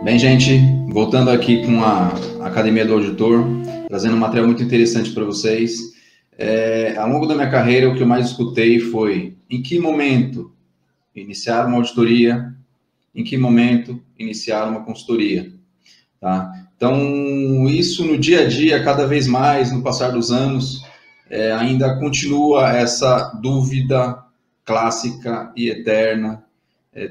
Bem, gente, voltando aqui com a Academia do Auditor, trazendo um material muito interessante para vocês. Ao longo da minha carreira, o que eu mais escutei foi: em que momento iniciar uma auditoria, em que momento iniciar uma consultoria, tá? Então, isso no dia a dia, cada vez mais, no passar dos anos, ainda continua essa dúvida clássica e eterna,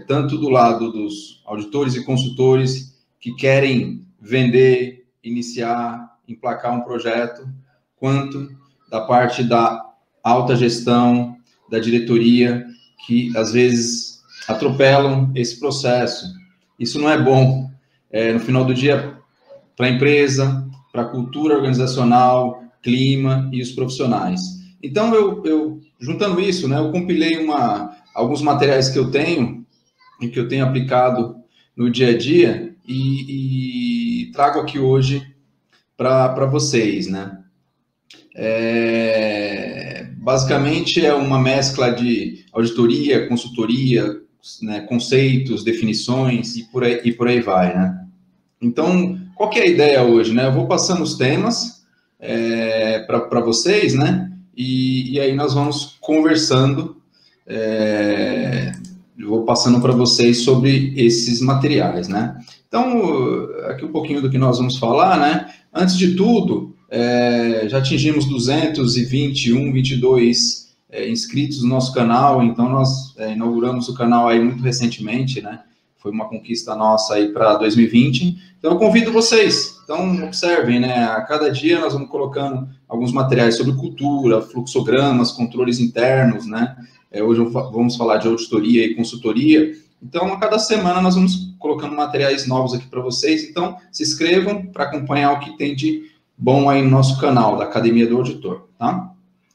tanto do lado dos auditores e consultores que querem vender, iniciar, emplacar um projeto, quanto da parte da alta gestão, da diretoria, que às vezes atropelam esse processo. Isso não é bom. No final do dia, para a empresa, para a cultura organizacional, clima e os profissionais. Então, eu juntando isso, né, eu compilei alguns materiais que eu tenho e que eu tenho aplicado no dia a dia e trago aqui hoje para vocês, né? Basicamente é uma mescla de auditoria, consultoria, né, conceitos, definições e por aí vai, né? Então, qual que é a ideia hoje, né? Eu vou passando os temas para vocês, né? E aí nós vamos conversando. Eu vou passando para vocês sobre esses materiais, né? Então, aqui um pouquinho do que nós vamos falar, né? Antes de tudo, já atingimos 221, 22 inscritos no nosso canal, então nós inauguramos o canal aí muito recentemente, né? Foi uma conquista nossa aí para 2020. Então, eu convido vocês. Então, observem, né? A cada dia nós vamos colocando alguns materiais sobre cultura, fluxogramas, controles internos, né? Hoje vamos falar de auditoria e consultoria. Então, a cada semana nós vamos colocando materiais novos aqui para vocês. Então, se inscrevam para acompanhar o que tem de bom aí no nosso canal, da Academia do Auditor, tá?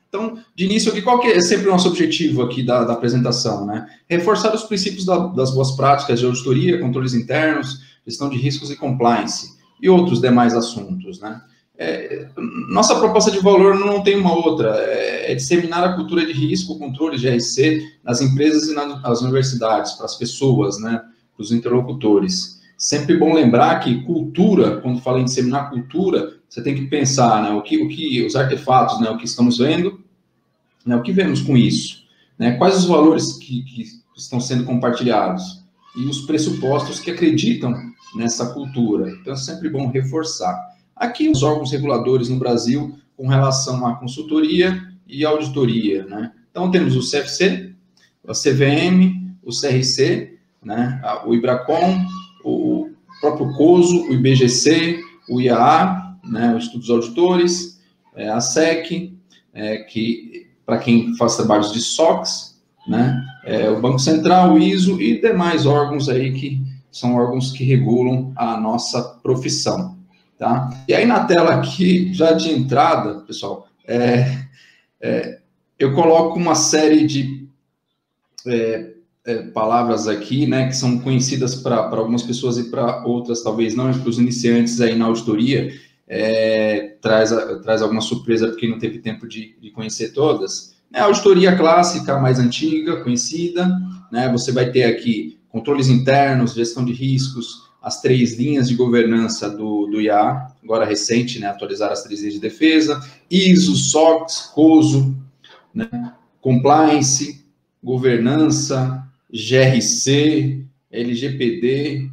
Então, de início aqui, qual que é sempre o nosso objetivo aqui da apresentação, né? Reforçar os princípios das boas práticas de auditoria, controles internos, gestão de riscos e compliance, e outros demais assuntos, né? Nossa proposta de valor não tem uma outra, é disseminar a cultura de risco, controle de GRC nas empresas e nas universidades, para as pessoas, né? Para os interlocutores. Sempre bom lembrar que cultura, quando fala em disseminar cultura, você tem que pensar, né, os artefatos, né, o que estamos vendo, né, o que vemos com isso, né, quais os valores que estão sendo compartilhados e os pressupostos que acreditam nessa cultura. Então, é sempre bom reforçar. Aqui, os órgãos reguladores no Brasil com relação à consultoria e auditoria, né? Então, temos o CFC, a CVM, o CRC, né, o IBRACON, o próprio COSO, o IBGC, o IAA, né, os estudos auditores, a SEC, que para quem faz trabalhos de SOX, né, o Banco Central, o ISO e demais órgãos aí que são órgãos que regulam a nossa profissão, tá? E aí na tela aqui, já de entrada, pessoal, eu coloco uma série de palavras aqui, né, que são conhecidas para algumas pessoas e para outras talvez não, para os iniciantes aí na auditoria, traz alguma surpresa para quem não teve tempo de conhecer todas. A auditoria clássica, mais antiga, conhecida, né, você vai ter aqui controles internos, gestão de riscos, as 3 linhas de governança do IAA, agora recente, né, atualizar as 3 linhas de defesa, ISO, SOX, COSO, né, compliance, governança, GRC, LGPD.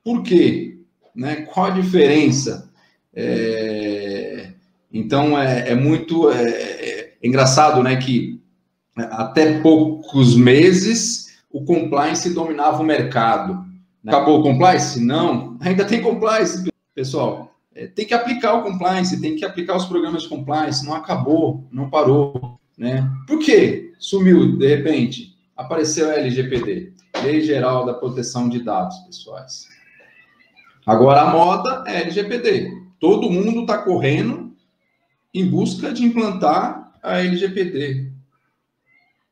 Por quê? Né? Qual a diferença? Então, é muito engraçado, né, que até poucos meses o compliance dominava o mercado. Acabou o compliance? Não, ainda tem compliance, pessoal. Tem que aplicar o compliance, tem que aplicar os programas de compliance. Não acabou, não parou, né? Por quê? Sumiu, de repente. Apareceu a LGPD, Lei Geral da Proteção de Dados Pessoais. Agora a moda é LGPD. Todo mundo está correndo em busca de implantar a LGPD.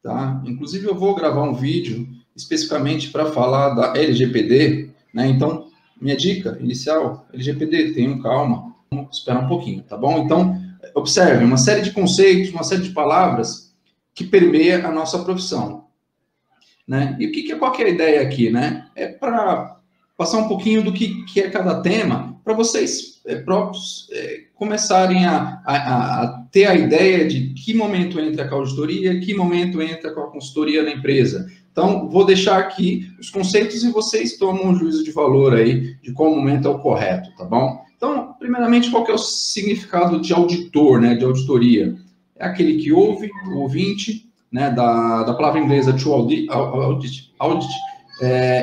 Tá? Inclusive, eu vou gravar um vídeo especificamente para falar da LGPD, né? Então, minha dica inicial, LGPD, tenham calma, vamos esperar um pouquinho, tá bom? Então, observe, uma série de conceitos, uma série de palavras que permeia a nossa profissão, né? E qual que é a ideia aqui, né? É para passar um pouquinho do que é cada tema, para vocês próprios começarem a ter a ideia de que momento entra com a auditoria, que momento entra com a consultoria na empresa. Então, vou deixar aqui os conceitos e vocês tomam um juízo de valor aí de qual momento é o correto, tá bom? Então, primeiramente, qual que é o significado de auditor, né, de auditoria? É aquele que ouve, o ouvinte, né, da palavra inglesa to audit,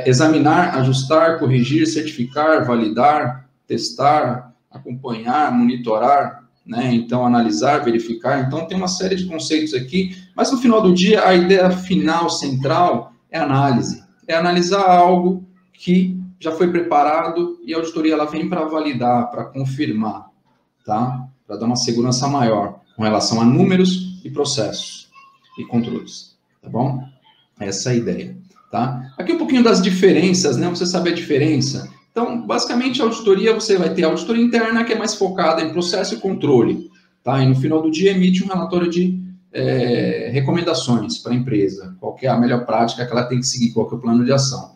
examinar, ajustar, corrigir, certificar, validar, testar, acompanhar, monitorar, né? Então, analisar, verificar. Então, tem uma série de conceitos aqui, mas no final do dia, a ideia final, central, é análise. É analisar algo que já foi preparado e a auditoria ela vem para validar, para confirmar, tá? Para dar uma segurança maior com relação a números e processos e controles, tá bom? Essa é a ideia, tá? Aqui um pouquinho das diferenças, né? Você sabe a diferença? Então, basicamente, a auditoria, você vai ter a auditoria interna, que é mais focada em processo e controle, tá? E no final do dia emite um relatório de recomendações para a empresa, qual que é a melhor prática que ela tem que seguir, qual que é o plano de ação.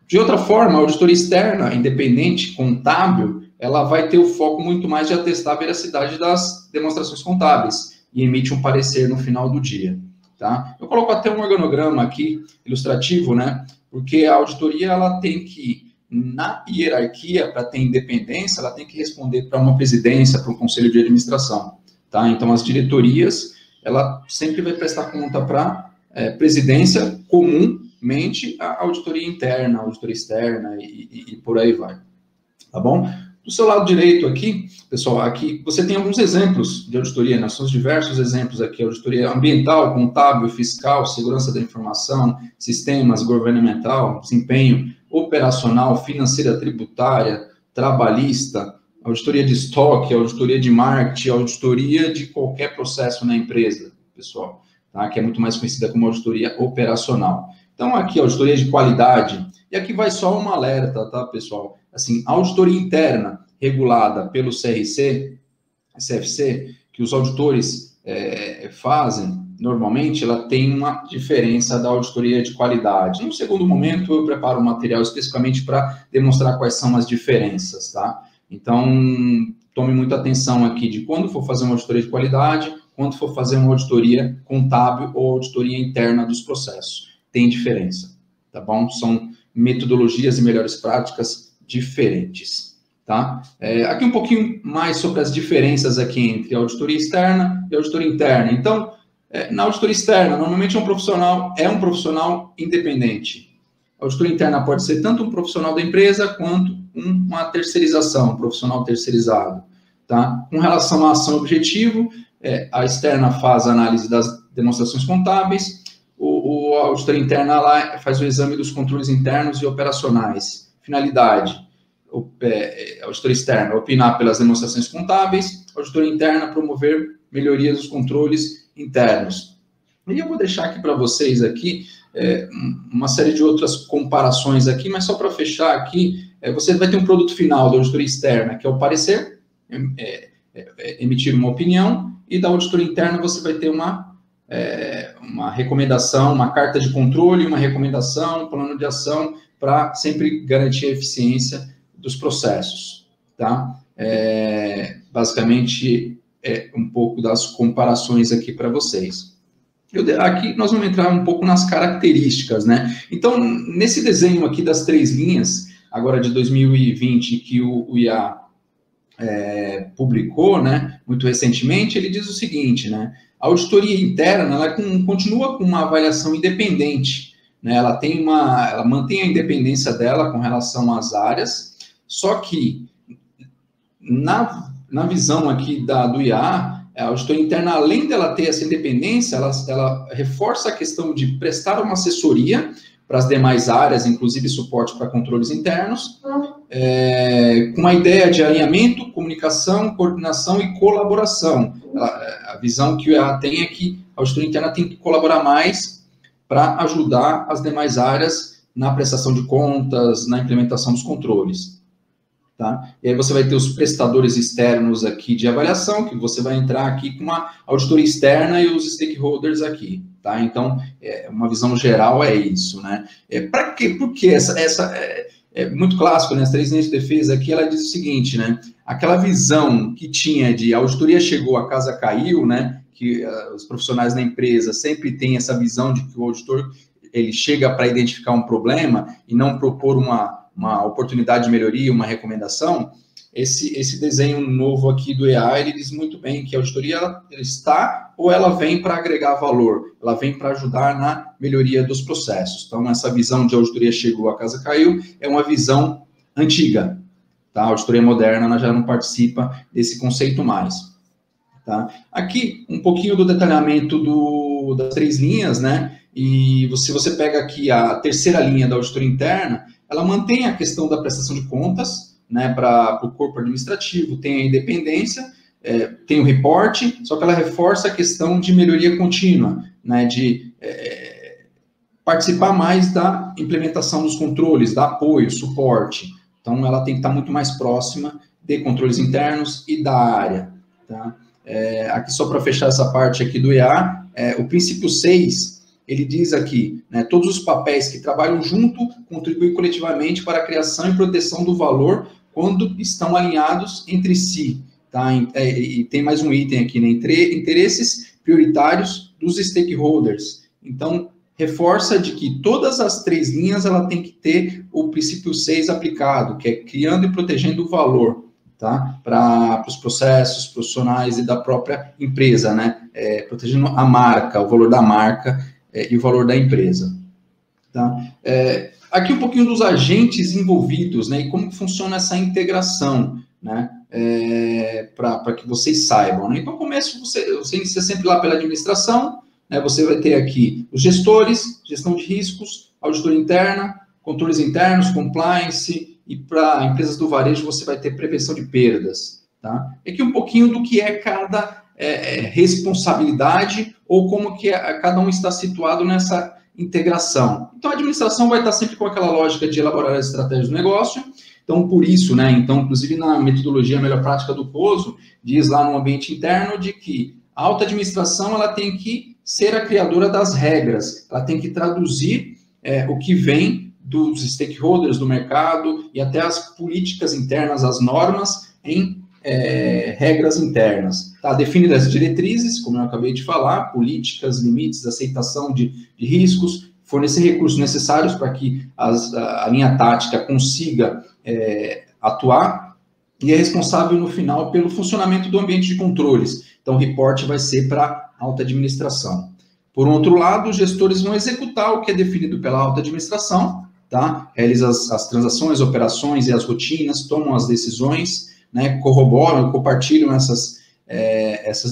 De outra forma, a auditoria externa, independente, contábil, ela vai ter o foco muito mais de atestar a veracidade das demonstrações contábeis e emite um parecer no final do dia, tá? Eu coloco até um organograma aqui, ilustrativo, né? Porque a auditoria, ela tem que, na hierarquia, para ter independência, ela tem que responder para uma presidência, para um conselho de administração, tá? Então, as diretorias, ela sempre vai prestar conta para presidência, comumente a auditoria interna, a auditoria externa e por aí vai, tá bom? Do seu lado direito aqui, pessoal, aqui você tem alguns exemplos de auditoria, nós temos diversos exemplos aqui, auditoria ambiental, contábil, fiscal, segurança da informação, sistemas, governamental, desempenho, operacional, financeira, tributária, trabalhista, auditoria de estoque, auditoria de marketing, auditoria de qualquer processo na empresa, pessoal, tá? Que é muito mais conhecida como auditoria operacional. Então, aqui, auditoria de qualidade, e aqui vai só um alerta, tá, pessoal? Assim, a auditoria interna regulada pelo CRC, CFC, que os auditores fazem, normalmente, ela tem uma diferença da auditoria de qualidade. No segundo momento, eu preparo um material especificamente para demonstrar quais são as diferenças, tá? Então, tome muita atenção aqui de quando for fazer uma auditoria de qualidade, quando for fazer uma auditoria contábil ou auditoria interna dos processos. Tem diferença, tá bom? São metodologias e melhores práticas diferentes, tá? Aqui um pouquinho mais sobre as diferenças aqui entre a auditoria externa e a auditoria interna. Então, na auditoria externa, normalmente é um profissional independente. A auditoria interna pode ser tanto um profissional da empresa quanto uma terceirização, um profissional terceirizado, tá? Com relação à ação objetivo, a externa faz a análise das demonstrações contábeis, a auditoria interna lá faz o exame dos controles internos e operacionais. Finalidade, a auditoria externa opinar pelas demonstrações contábeis, a auditoria interna promover melhorias dos controles internos. E eu vou deixar aqui para vocês aqui uma série de outras comparações aqui, mas só para fechar aqui, você vai ter um produto final da auditoria externa, que é o parecer, emitir uma opinião, e da auditoria interna você vai ter uma recomendação, uma carta de controle, uma recomendação, um plano de ação para sempre garantir a eficiência dos processos, tá? Basicamente, um pouco das comparações aqui para vocês. Aqui nós vamos entrar um pouco nas características, né? Então, nesse desenho aqui das 3 linhas, agora de 2020, que o IA publicou, né, muito recentemente, ele diz o seguinte, né? A auditoria interna, ela continua com uma avaliação independente, né? Ela mantém a independência dela com relação às áreas, só que na visão aqui do IA, a auditoria interna, além dela ter essa independência, ela reforça a questão de prestar uma assessoria para as demais áreas, inclusive suporte para controles internos, com a ideia de alinhamento, comunicação, coordenação e colaboração. A visão que o IA tem é que a auditoria interna tem que colaborar mais para ajudar as demais áreas na prestação de contas, na implementação dos controles. tá? E aí você vai ter os prestadores externos aqui de avaliação, que você vai entrar aqui com uma auditoria externa e os stakeholders aqui, tá? Então, uma visão geral é isso, né? Para quê? Porque essa é muito clássico, né? As 3 linhas de defesa aqui, ela diz o seguinte, né? Aquela visão que tinha de a auditoria chegou, a casa caiu, né? Que os profissionais da empresa sempre têm essa visão de que o auditor ele chega para identificar um problema e não propor uma oportunidade de melhoria, uma recomendação. Esse desenho novo aqui do EA, ele diz muito bem que a auditoria ela está ou ela vem para agregar valor, ela vem para ajudar na melhoria dos processos. Então, essa visão de auditoria chegou, a casa caiu, é uma visão antiga. Tá? A auditoria moderna ela já não participa desse conceito mais. Tá? Aqui, um pouquinho do detalhamento das 3 linhas, né? E se você pega aqui a terceira linha da auditoria interna, ela mantém a questão da prestação de contas, né, para o corpo administrativo, tem a independência, tem o reporte, só que ela reforça a questão de melhoria contínua, né, de participar mais da implementação dos controles, dar apoio, suporte. Então, ela tem que estar muito mais próxima de controles internos e da área. Tá? Aqui, só para fechar essa parte aqui do EA, o princípio 6, ele diz aqui, né, todos os papéis que trabalham junto contribuem coletivamente para a criação e proteção do valor quando estão alinhados entre si. Tá? E tem mais um item aqui, né, interesses prioritários dos stakeholders. Então, reforça de que todas as 3 linhas ela tem que ter o princípio 6 aplicado, que é criando e protegendo o valor, tá? Para os processos profissionais e da própria empresa, né? Protegendo a marca, o valor da marca e o valor da empresa. Tá? Aqui um pouquinho dos agentes envolvidos, né? E como funciona essa integração, né? Para que vocês saibam. Né? Então, começo, você inicia sempre lá pela administração, né? Você vai ter aqui os gestores, gestão de riscos, auditoria interna, controles internos, compliance, e para empresas do varejo você vai ter prevenção de perdas. Tá? Aqui um pouquinho do que é cada responsabilidade ou como que cada um está situado nessa integração. Então, a administração vai estar sempre com aquela lógica de elaborar as estratégias do negócio. Então, por isso, né, então, inclusive na metodologia Melhor Prática do COSO, diz lá no ambiente interno de que a alta administração ela tem que ser a criadora das regras, ela tem que traduzir o que vem dos stakeholders do mercado e até as políticas internas, as normas, em regras internas. Tá? Define as diretrizes, como eu acabei de falar, políticas, limites, aceitação de riscos, fornecer recursos necessários para que a linha tática consiga atuar, e é responsável no final pelo funcionamento do ambiente de controles. Então, o reporte vai ser para a alta administração. Por outro lado, os gestores vão executar o que é definido pela alta administração, tá? Realizam as transações, operações e as rotinas, tomam as decisões, né? Corroboram, compartilham essas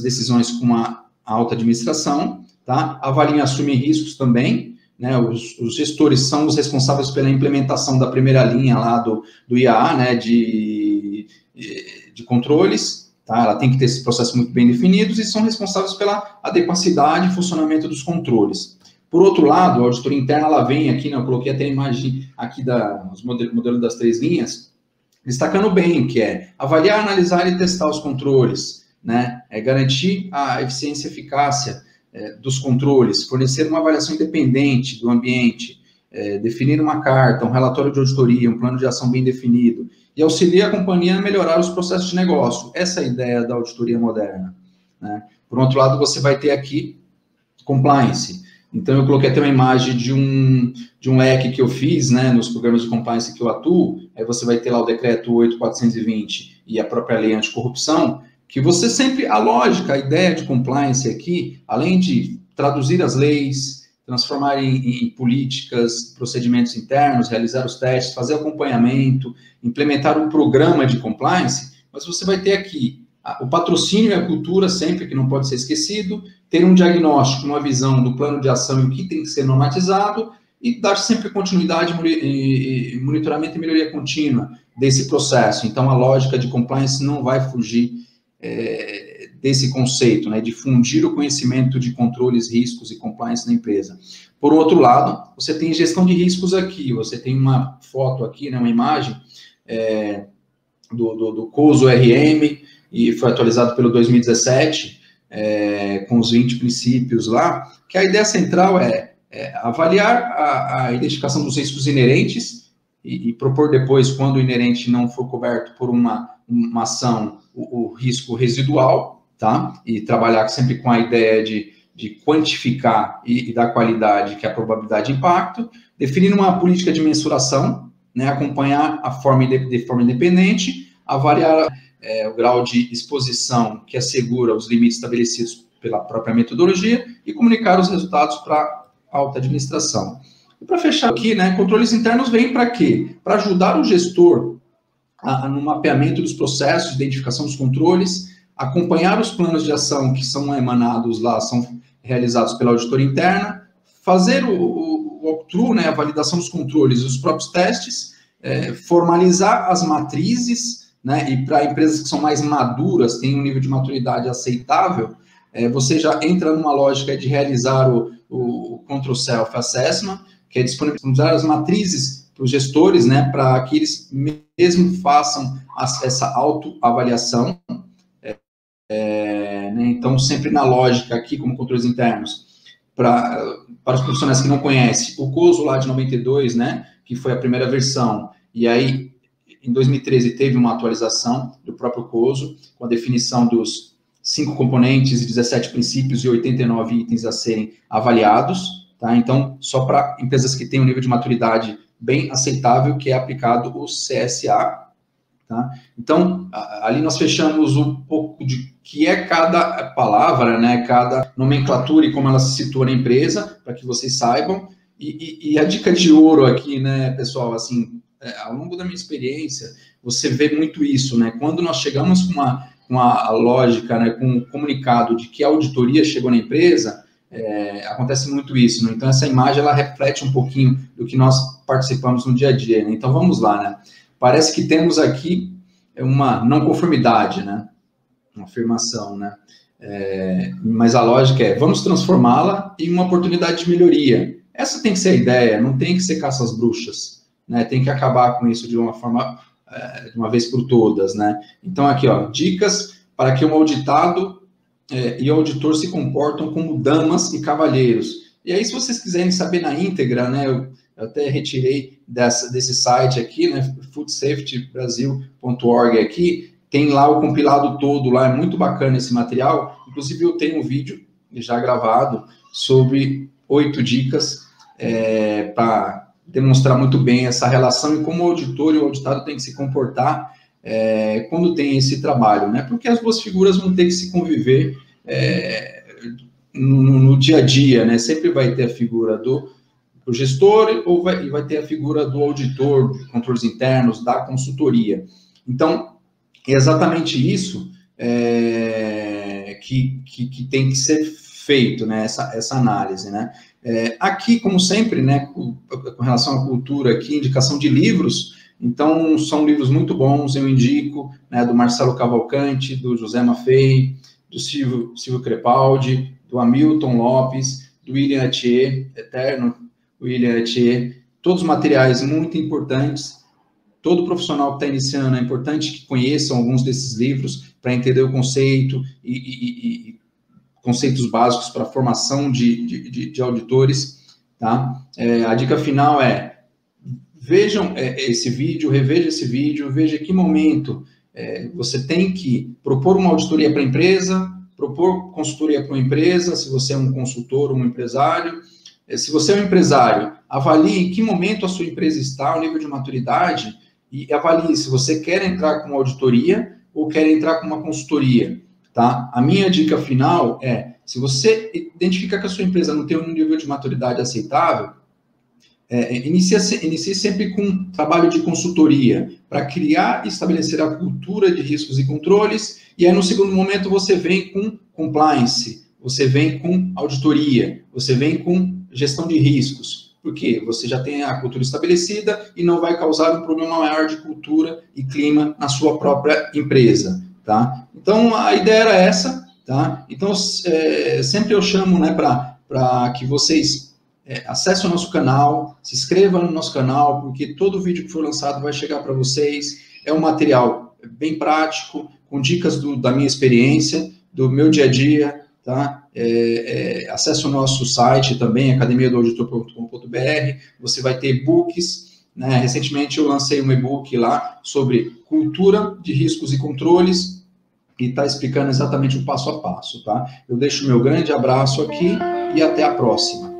decisões com a alta administração, tá? Avaliam e assumem riscos também, né? Os gestores são os responsáveis pela implementação da primeira linha lá do IAA, né? De controles. Tá? Ela tem que ter esses processos muito bem definidos e são responsáveis pela adequacidade e funcionamento dos controles. Por outro lado, a auditoria interna, ela vem aqui, né, eu coloquei até a imagem aqui dos modelos das 3 linhas, destacando bem que é avaliar, analisar e testar os controles, né? Garantir a eficiência e eficácia dos controles, fornecer uma avaliação independente do ambiente, definir uma carta, um relatório de auditoria, um plano de ação bem definido, e auxilia a companhia a melhorar os processos de negócio. Essa é a ideia da auditoria moderna. Né? Por outro lado, você vai ter aqui compliance. Então, eu coloquei até uma imagem de um leque que eu fiz, né, nos programas de compliance que eu atuo. Aí você vai ter lá o decreto 8.420 e a própria lei anticorrupção, que você sempre, a lógica, a ideia de compliance aqui, além de traduzir as leis, transformar em políticas, procedimentos internos, realizar os testes, fazer acompanhamento, implementar um programa de compliance, mas você vai ter aqui o patrocínio e a cultura sempre, que não pode ser esquecido, ter um diagnóstico, uma visão do plano de ação e o que tem que ser normatizado, e dar sempre continuidade, monitoramento e melhoria contínua desse processo. Então, a lógica de compliance não vai fugir desse conceito, né, de fundir o conhecimento de controles, riscos e compliance na empresa. Por outro lado, você tem gestão de riscos aqui, você tem uma foto aqui, né, uma imagem do COSO RM, e foi atualizado pelo 2017, com os 20 princípios lá, que a ideia central é avaliar a identificação dos riscos inerentes e propor depois, quando o inerente não for coberto por uma ação, o risco residual, tá? E trabalhar sempre com a ideia de quantificar e dar qualidade, que é a probabilidade de impacto, definir uma política de mensuração, né? Acompanhar de forma independente, avaliar o grau de exposição que assegura os limites estabelecidos pela própria metodologia e comunicar os resultados para a alta administração. E para fechar aqui, né, controles internos vêm para quê? Para ajudar o gestor no mapeamento dos processos, identificação dos controles, acompanhar os planos de ação que são emanados lá, são realizados pela auditoria interna, fazer o walkthrough, né, a validação dos controles e os próprios testes, formalizar as matrizes, né, e para empresas que são mais maduras, têm um nível de maturidade aceitável, você já entra numa lógica de realizar o Control Self Assessment, que é disponibilizar as matrizes para os gestores, né, para que eles mesmo façam essa autoavaliação, né, então sempre na lógica aqui, como controles internos, para os profissionais que não conhecem, o COSO lá de 92, né, que foi a primeira versão, e aí em 2013 teve uma atualização do próprio COSO, com a definição dos 5 componentes e 17 princípios e 89 itens a serem avaliados, tá? Então, só para empresas que têm um nível de maturidade bem aceitável, que é aplicado o CSA, tá? Então, ali nós fechamos um pouco de que é cada palavra, né, cada nomenclatura e como ela se situa na empresa, para que vocês saibam, e a dica de ouro aqui, né, pessoal, assim, ao longo da minha experiência, você vê muito isso, né? Quando nós chegamos com uma lógica, né, com um comunicado de que a auditoria chegou na empresa, acontece muito isso, né? Então, essa imagem, ela reflete um pouquinho do que nós participamos no dia a dia, né? Então, vamos lá, né? Parece que temos aqui uma não conformidade, né? Uma afirmação, né? Mas a lógica é, vamos transformá-la em uma oportunidade de melhoria. Essa tem que ser a ideia, não tem que ser caça às bruxas, né? Tem que acabar com isso de uma forma, de uma vez por todas, né? Então, aqui, ó, dicas para que um auditado e o auditor se comportam como damas e cavalheiros. E aí, se vocês quiserem saber na íntegra, né, eu até retirei desse site aqui, né, foodsafetybrasil.org aqui, tem lá o compilado todo, lá é muito bacana esse material. Inclusive, eu tenho um vídeo já gravado sobre 8 dicas para demonstrar muito bem essa relação e como o auditor e o auditado tem que se comportar quando tem esse trabalho, né? Porque as duas figuras vão ter que se conviver no dia a dia, né? Sempre vai ter a figura do gestor e vai ter a figura do auditor, de controles internos, da consultoria. Então, é exatamente isso que tem que ser feito, né? Essa análise, né? Aqui, como sempre, né, com relação à cultura aqui, indicação de livros, então são livros muito bons, eu indico, né, do Marcelo Cavalcante, do José Maffei, do Silvio Crepaldi, do Hamilton Lopes, do William Atier, eterno William Atier, todos materiais muito importantes. Todo profissional que está iniciando, é importante que conheçam alguns desses livros para entender o conceito e conceitos básicos para a formação de auditores, tá? A dica final vejam esse vídeo, reveja esse vídeo, veja que momento você tem que propor uma auditoria para a empresa, propor consultoria para uma empresa, se você é um consultor ou um empresário. Se você é um empresário, avalie em que momento a sua empresa está, o nível de maturidade, e avalie se você quer entrar com uma auditoria ou quer entrar com uma consultoria, tá? A minha dica final se você identificar que a sua empresa não tem um nível de maturidade aceitável, inicie sempre com um trabalho de consultoria para criar e estabelecer a cultura de riscos e controles, e aí no segundo momento você vem com compliance, você vem com auditoria, você vem com gestão de riscos, porque você já tem a cultura estabelecida e não vai causar um problema maior de cultura e clima na sua própria empresa, tá? Então, a ideia era essa, tá? Então, sempre eu chamo, né, para que vocês acessem o nosso canal, se inscrevam no nosso canal, porque todo vídeo que for lançado vai chegar para vocês. É um material bem prático, com dicas da minha experiência, do meu dia a dia, tá? Acesse o nosso site também, academiadoauditor.com.br, você vai ter e-books, né? Recentemente eu lancei um e-book lá sobre cultura de riscos e controles, e está explicando exatamente o passo a passo, tá? Eu deixo o meu grande abraço aqui e até a próxima.